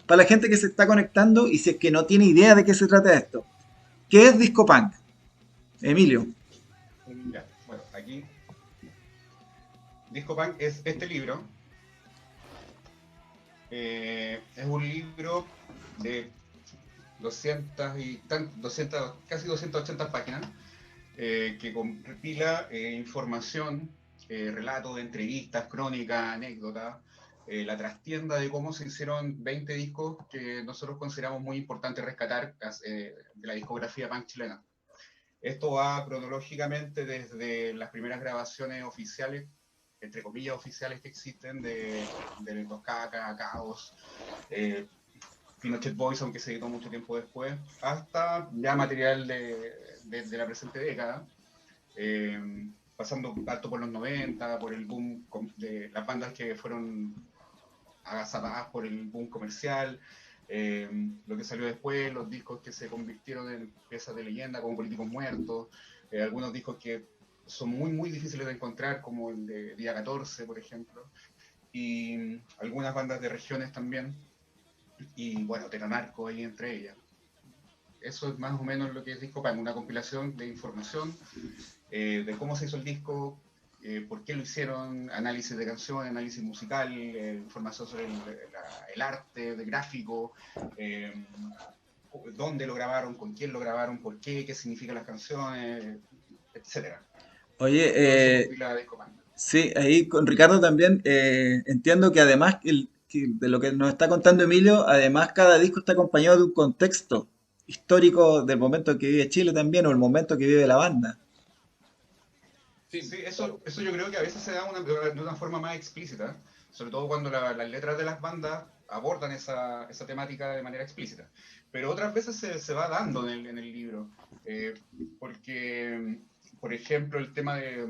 para la gente que se está conectando y si es que no tiene idea de qué se trata esto. ¿Qué es disco punk? Emilio. Ya, bueno, aquí Disco Punk es este libro. Es un libro de 200, casi 280 páginas, que compila información, relatos, entrevistas, crónicas, anécdotas, la trastienda de cómo se hicieron 20 discos que nosotros consideramos muy importante rescatar de la discografía punk chilena. Esto va cronológicamente desde las primeras grabaciones oficiales, entre comillas oficiales, que existen de Los Cacas, Caos, eh, Pinochet Boys, aunque se editó mucho tiempo después, hasta ya material de la presente década, pasando alto por los 90, por el boom de las bandas que fueron agazapadas por el boom comercial, lo que salió después, los discos que se convirtieron en piezas de leyenda, como Políticos Muertos, algunos discos que son muy, muy difíciles de encontrar, como el de Día 14, por ejemplo, y algunas bandas de regiones también, y bueno, Teranarco ahí entre ellas. Eso es más o menos lo que es Disco Punk, una compilación de información, de cómo se hizo el disco, por qué lo hicieron, análisis de canciones, análisis musical, información sobre el arte, de gráfico, eh, dónde lo grabaron, con quién lo grabaron, por qué significan las canciones, etcétera. Oye, Todo eso compila Disco Punk. sí, ahí con Ricardo también entiendo que además que de lo que nos está contando Emilio, además cada disco está acompañado de un contexto histórico del momento que vive Chile también o el momento que vive la banda. Sí, eso yo creo que a veces se da de una forma más explícita, sobre todo cuando las letras de las bandas abordan esa temática de manera explícita. Pero otras veces se va dando en el libro, porque, por ejemplo, el tema de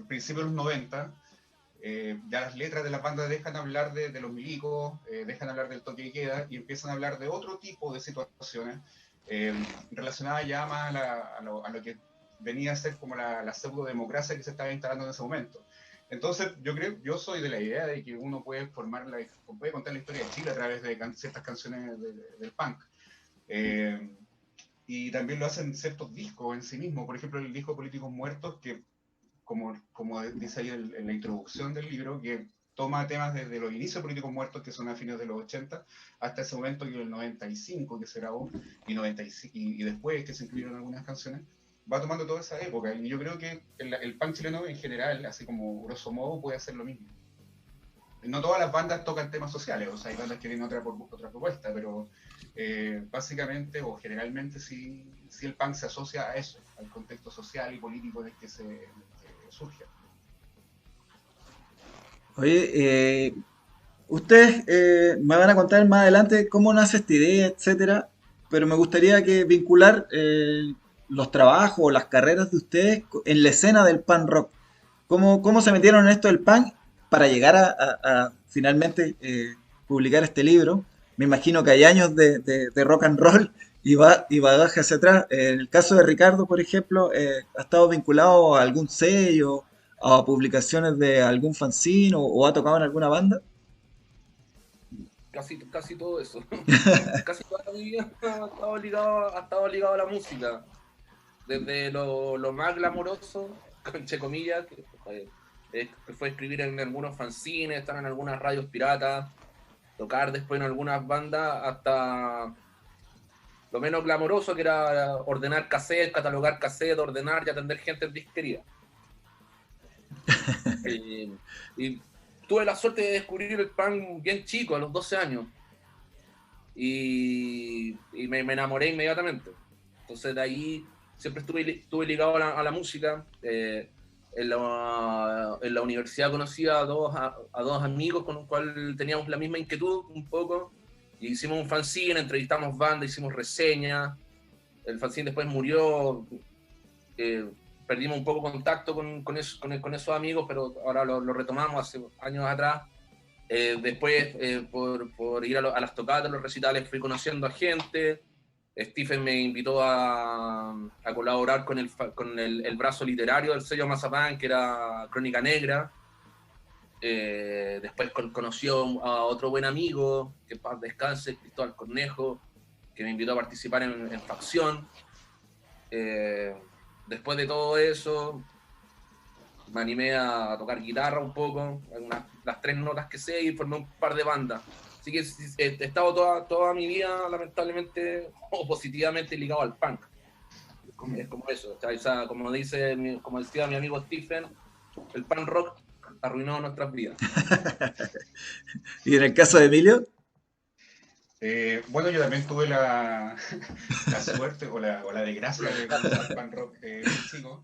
principios de los 90, ya las letras de las bandas dejan hablar de los milicos, dejan hablar del toque de queda y empiezan a hablar de otro tipo de situaciones, eh, relacionadas ya más a lo que venía a ser como la pseudo-democracia que se estaba instalando en ese momento. Entonces, yo soy de la idea de que uno puede contar la historia de Chile a través de ciertas canciones del punk. Eh, y también lo hacen ciertos discos en sí mismos. Por ejemplo, el disco Políticos Muertos, que como dice ahí en la introducción del libro, que toma temas desde los inicios políticos muertos, que son a fines de los 80, hasta ese momento, que el 95 que se grabó, y después que se incluyeron algunas canciones, va tomando toda esa época. Y yo creo que el punk chileno en general, así como grosso modo, puede hacer lo mismo. No todas las bandas tocan temas sociales, o sea, hay bandas que tienen otra propuesta, pero básicamente o generalmente sí el punk se asocia a eso, al contexto social y político en el que surge. Oye, ustedes me van a contar más adelante cómo nace esta idea, etcétera, pero me gustaría que vincular los trabajos o las carreras de ustedes en la escena del punk rock. ¿Cómo se metieron en esto del punk para llegar a finalmente publicar este libro? Me imagino que hay años de rock and roll y bagaje hacia atrás. En el caso de Ricardo, por ejemplo, ¿ha estado vinculado a algún sello, a publicaciones de algún fanzine o ha tocado en alguna banda? Casi todo eso. Casi toda mi vida ha estado ligado a la música. Desde lo más glamoroso, entre comillas, que fue escribir en algunos fanzines, estar en algunas radios piratas, tocar después en algunas bandas, hasta lo menos glamoroso, que era ordenar cassette, catalogar cassette, ordenar y atender gente en disquería. Y tuve la suerte de descubrir el punk bien chico, a los 12 años. Y me enamoré inmediatamente. Entonces de ahí siempre estuve ligado a la música. En la universidad conocí a dos amigos con los cuales teníamos la misma inquietud un poco. Y hicimos un fanzine, entrevistamos bandas, hicimos reseñas. El fanzine después murió. Perdimos un poco contacto con esos amigos, pero ahora lo retomamos hace años atrás. Después, por ir a las tocadas, los recitales, fui conociendo a gente. Stephen me invitó a colaborar con el brazo literario del sello Mazapán, que era Crónica Negra. Después conoció a otro buen amigo, que en paz descanse, Cristóbal Cornejo, que me invitó a participar en Facción. Después de todo eso, me animé a tocar guitarra un poco, las 3 notas que sé, y formé un par de bandas. Así que he estado toda mi vida, lamentablemente, o positivamente ligado al punk. Es como eso, o sea, como decía mi amigo Stephen, el punk rock arruinó nuestras vidas. ¿Y en el caso de Emilio? Bueno, yo también tuve la suerte o la desgracia de conocer el punk rock bien chico,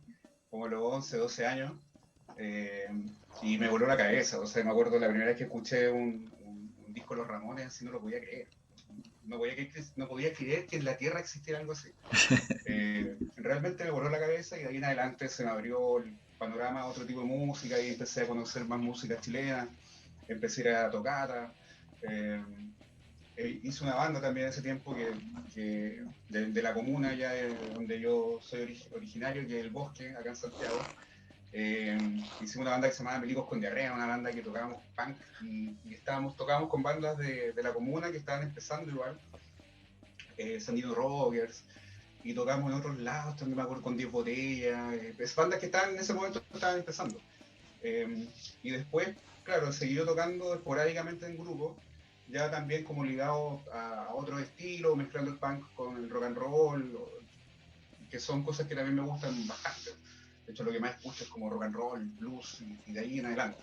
como a los 11, 12 años, eh, y me voló la cabeza. O sea, me acuerdo la primera vez que escuché un disco de Los Ramones, así no lo podía creer. No podía creer que en la Tierra existiera algo así. Realmente me voló la cabeza y de ahí en adelante se me abrió el panorama a otro tipo de música y empecé a conocer más música chilena, empecé a ir a tocatas. Hice una banda también en ese tiempo de la comuna, ya donde yo soy originario, que es El Bosque, acá en Santiago. Hicimos una banda que se llamaba Milicos con Diarrea, una banda que tocábamos punk y tocábamos con bandas de la comuna que estaban empezando igual, Sandino Rockers, y tocábamos en otros lados, también me acuerdo con 10 botellas, bandas que estaban en ese momento estaban empezando. Y después, claro, seguí tocando esporádicamente en grupo, ya también como ligado a otros estilos, mezclando el punk con el rock and roll, que son cosas que también me gustan bastante. De hecho, lo que más escucho es como rock and roll, blues y de ahí en adelante.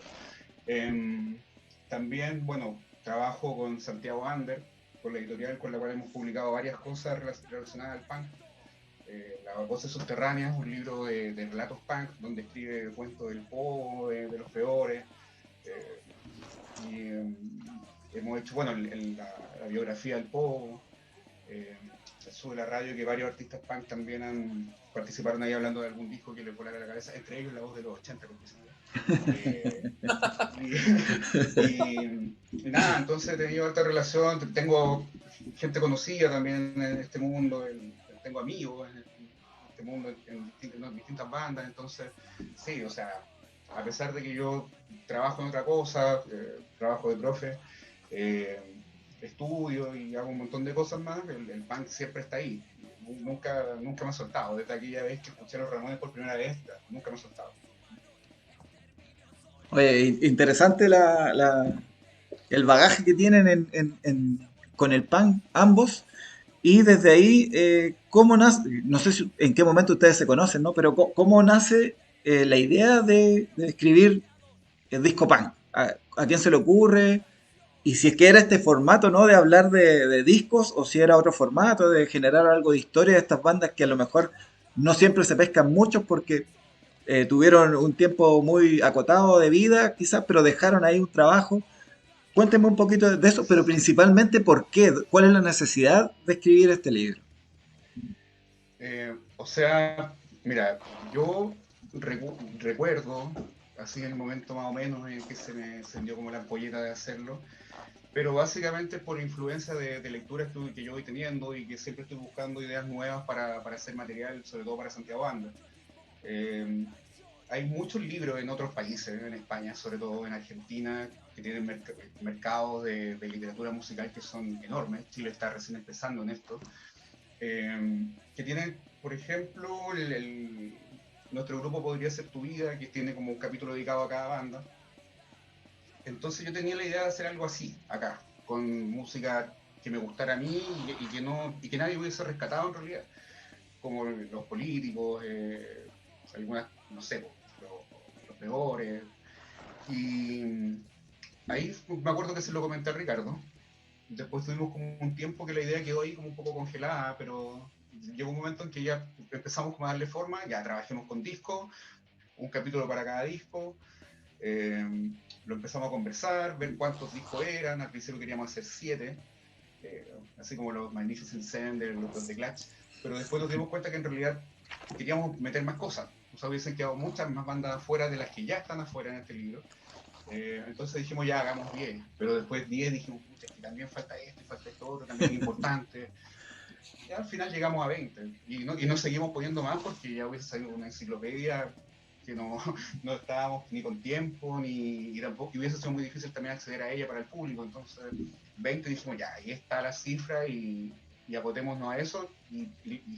También, bueno, trabajo con Santiago Ander, con la editorial con la cual hemos publicado varias cosas relacionadas al punk. Las Voces Subterráneas, un libro de relatos punk, donde escribe cuentos del Pogo, de los peores. Hemos hecho, bueno, la biografía del Pogo. Sube la radio, que varios artistas punk también participaron ahí hablando de algún disco que les volara la cabeza, entre ellos La Voz de los 80, y nada, entonces he tenido harta relación, tengo gente conocida también en este mundo, tengo amigos en este mundo, en distintas bandas, entonces sí, o sea, a pesar de que yo trabajo en otra cosa, trabajo de profe, estudio y hago un montón de cosas más, el punk siempre está ahí. Nunca me ha soltado. Desde aquella vez que escuché a Los Ramones por primera vez, nunca me ha soltado. Oye, interesante el bagaje que tienen con el punk ambos. Y desde ahí, ¿cómo nace? No sé en qué momento ustedes se conocen, ¿no? Pero ¿cómo nace la idea de escribir el disco punk? ¿A quién se le ocurre? Y si es que era este formato, ¿no? De hablar de discos, o si era otro formato, de generar algo de historia de estas bandas que a lo mejor no siempre se pescan mucho porque tuvieron un tiempo muy acotado de vida, quizás, pero dejaron ahí un trabajo. Cuénteme un poquito de eso, pero principalmente por qué, cuál es la necesidad de escribir este libro. O sea, mira, yo recuerdo, así en el momento más o menos en que se me encendió como la ampolleta de hacerlo, pero básicamente por influencia de lecturas que yo voy teniendo y que siempre estoy buscando ideas nuevas para hacer material, sobre todo para Santiago Banda. Hay muchos libros en otros países, en España, sobre todo en Argentina, que tienen mercados de literatura musical que son enormes. Chile está recién empezando en esto. Que tienen, por ejemplo, nuestro grupo Podría Ser Tu Vida, que tiene como un capítulo dedicado a cada banda. Entonces yo tenía la idea de hacer algo así, acá, con música que me gustara a mí y que nadie hubiese rescatado en realidad, como los políticos, algunas, no sé, los peores. Y ahí me acuerdo que se lo comenté a Ricardo. Después tuvimos como un tiempo que la idea quedó ahí como un poco congelada, pero llegó un momento en que ya empezamos como a darle forma, ya trabajemos con discos, un capítulo para cada disco, lo empezamos a conversar, ver cuántos discos eran, al principio queríamos hacer 7, así como los Magnificent Seven de los de Clutch, pero después nos dimos cuenta que en realidad queríamos meter más cosas, o sea, hubiesen quedado muchas más bandas afuera de las que ya están afuera en este libro. Entonces dijimos ya hagamos 10, pero después 10 dijimos, pucha, que también falta esto otro, también es importante. Y al final llegamos a 20 y no seguimos poniendo más porque ya hubiese salido una enciclopedia porque no, no estábamos ni con tiempo, ni tampoco, y hubiese sido muy difícil también acceder a ella para el público. Entonces, 20 dijimos, ya, ahí está la cifra y acotémonos a eso. Y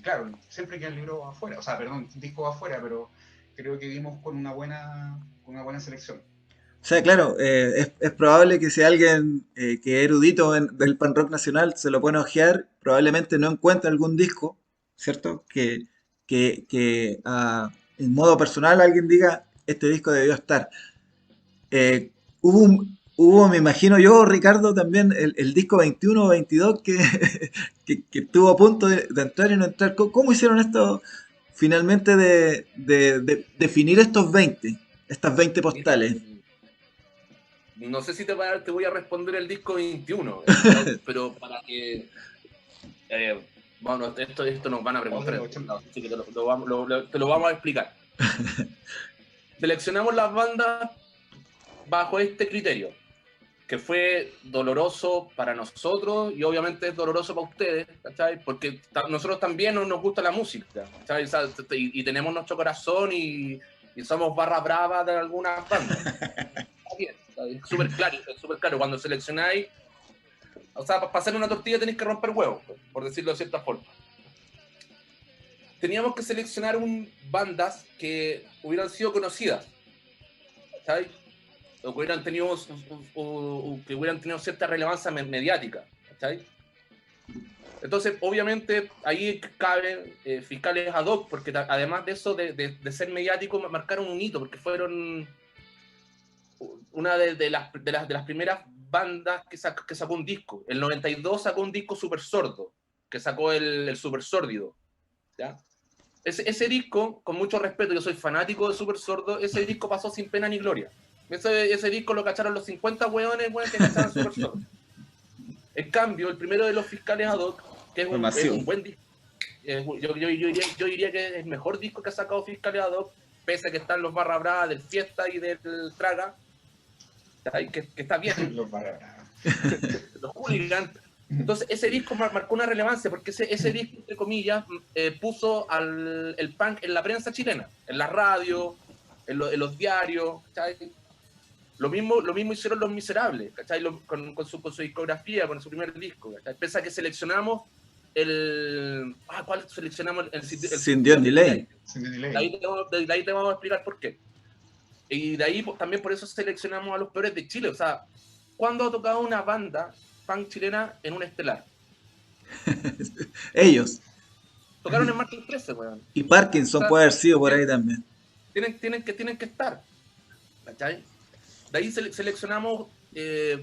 claro, siempre queda el libro afuera, o sea, perdón, un disco afuera, pero creo que dimos con una buena selección. O sea, claro, es probable que si alguien que es erudito del pan rock nacional se lo pone a ojear, probablemente no encuentre algún disco, ¿cierto? Que en modo personal alguien diga, este disco debió estar. Me imagino yo, Ricardo, también el disco 21 o 22 que estuvo a punto de entrar y no entrar. ¿Cómo hicieron esto finalmente de definir estos 20, estas 20 Mira, postales? no sé si te voy a responder el disco 21, pero para que... bueno, esto nos van a O de preguntar los en todos 80. lados, así que te lo vamos a explicar. Seleccionamos las bandas bajo este criterio, que fue doloroso para nosotros y obviamente es doloroso para ustedes, ¿cachai? Porque nosotros también nos gusta la música, ¿cachai? O sea, y tenemos nuestro corazón y somos barra brava de algunas bandas. Está bien, es súper claro, es súper claro. Cuando seleccionáis, o sea, para hacer una tortilla tenéis que romper huevos, por decirlo de cierta forma. Teníamos que seleccionar bandas que hubieran sido conocidas, ¿cachai? O que hubieran tenido, que hubieran tenido cierta relevancia mediática, ¿cachai? Entonces, obviamente, ahí caben fiscales ad hoc, porque además de eso, de ser mediático, marcaron un hito, porque fueron una de las primeras bandas que sacó un disco. El 92 sacó un disco Super Sordo, que sacó el Super Sórdido, ¿ya? Ese disco, con mucho respeto, yo soy fanático de Super Sordo, ese disco pasó sin pena ni gloria. Ese disco lo cacharon los 50 hueones que cacharon Super Sordo. En cambio, el primero de los fiscales ad hoc, que es un buen disco, yo diría que es el mejor disco que ha sacado Fiscales ad hoc, pese a que están los barra brava del Fiesta y del Traga, que está bien, Los barra. los hooligans. Entonces, ese disco marcó una relevancia, porque ese disco, entre comillas, puso el punk en la prensa chilena, en la radio, en los diarios, ¿cachai? Lo mismo hicieron Los Miserables, ¿cachai? Con su discografía, con su primer disco, ¿cachai? Pese a que seleccionamos ¿cuál seleccionamos? El Sin Dios ni ley. Sin delay. De ahí te vamos a explicar por qué. Y de ahí también por eso seleccionamos a los peores de Chile. O sea, ¿cuándo ha tocado una banda punk chilena en un estelar? Ellos. Tocaron en Martes 13, weón. Y O Parkinson sea, puede haber sido por ahí también. tienen que estar, ¿cachai? De ahí seleccionamos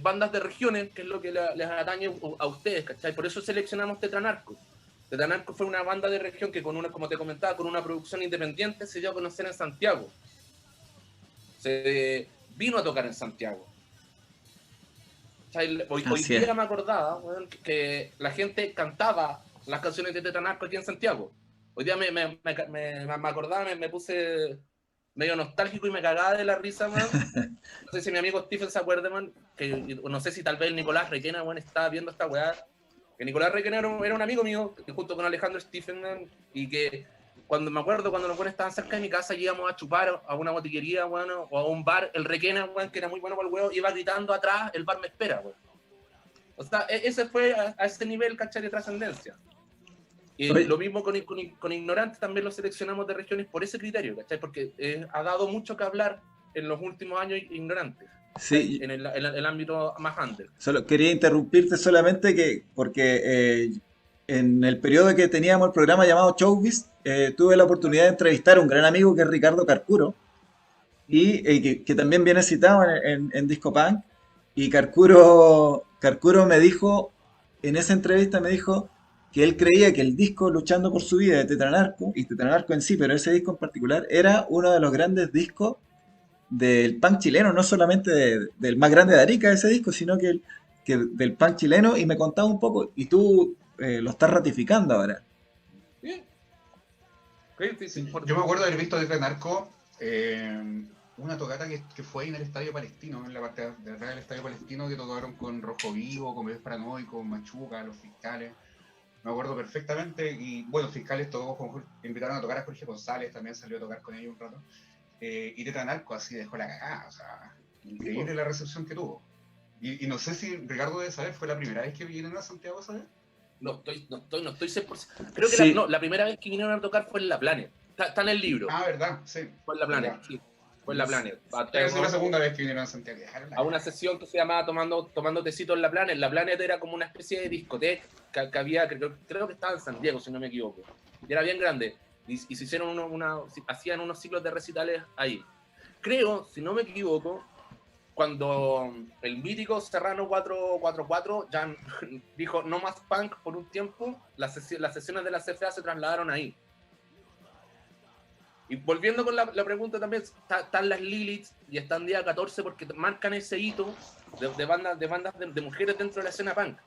bandas de regiones, que es lo que les atañe a ustedes, ¿cachai? Por eso seleccionamos Tetranarco. Tetranarco fue una banda de región que, como te comentaba, con una producción independiente se dio a conocer en Santiago. Se vino a tocar en Santiago. Hoy día me acordaba, bueno, que la gente cantaba las canciones de Tetranarco aquí en Santiago. Hoy día me acordaba, me puse medio nostálgico y me cagaba de la risa, man. No sé si mi amigo Stephen se acuerda, man, que no sé si tal vez Nicolás Requena, man, estaba viendo esta weá. Que Nicolás Requena era un amigo mío, que junto con Alejandro Stephen, man, y que me acuerdo cuando los buenos estaban cerca de mi casa, íbamos a chupar a una botillería, bueno, o a un bar, el Requena, man, que era muy bueno para el huevo, iba gritando atrás, el bar me espera, weón. O sea, ese fue a ese nivel, ¿cachai? De trascendencia. Y Oye, lo mismo con ignorantes, también los seleccionamos de regiones por ese criterio, ¿cachai? Porque ha dado mucho que hablar en los últimos años ignorantes, ¿cachai? sí, En el ámbito más under. solo quería interrumpirte solamente porque en el periodo que teníamos el programa llamado Showbiz, tuve la oportunidad de entrevistar a un gran amigo que es Ricardo Carcuro, y que también viene citado en Disco Punk. Y Carcuro me dijo, en esa entrevista me dijo que él creía que el disco Luchando por su vida de Tetranarco, y Tetranarco en sí, pero ese disco en particular, era uno de los grandes discos del punk chileno, no solamente del más grande de Arica ese disco, sino que del punk chileno, y me contaba un poco, y tú lo estás ratificando ahora. ¿Sí? Sí, yo me acuerdo de haber visto desde Narco una tocata que fue en el Estadio Palestino, en la parte de atrás del Estadio Palestino, que tocaron con Rojo Vivo, con Bebés Paranoico, con Machuca, Los Fiscales. Me acuerdo perfectamente. Y bueno, Fiscales invitaron a tocar a Jorge González, también salió a tocar con ellos un rato. y Tetanalco así dejó la cagada, o sea, increíble la recepción que tuvo. Y no sé si Ricardo debe saber, ¿fue la primera vez que vinieron a Santiago esa vez? No estoy 100%. Creo que Sí. la primera vez que vinieron a tocar fue en La Planet. Está en el libro. Ah, ¿verdad? Sí. Fue en La Planet, ¿Verdad? sí. Fue en La Planet. Debe ser la segunda vez que vinieron a Santiago. A una sesión que se llamaba tomando tecito en La Planet. La Planet era como una especie de discoteca que había, creo que estaba en San Diego, si no me equivoco. Y era bien grande. Y se hicieron hacían unos ciclos de recitales ahí. Creo, si no me equivoco, cuando el mítico Serrano 444 ya dijo no más punk por un tiempo, las sesiones de la CFA se trasladaron ahí. Y volviendo con la pregunta también, están las Liliths y están día 14 porque marcan ese hito de bandas de mujeres dentro de la escena punk.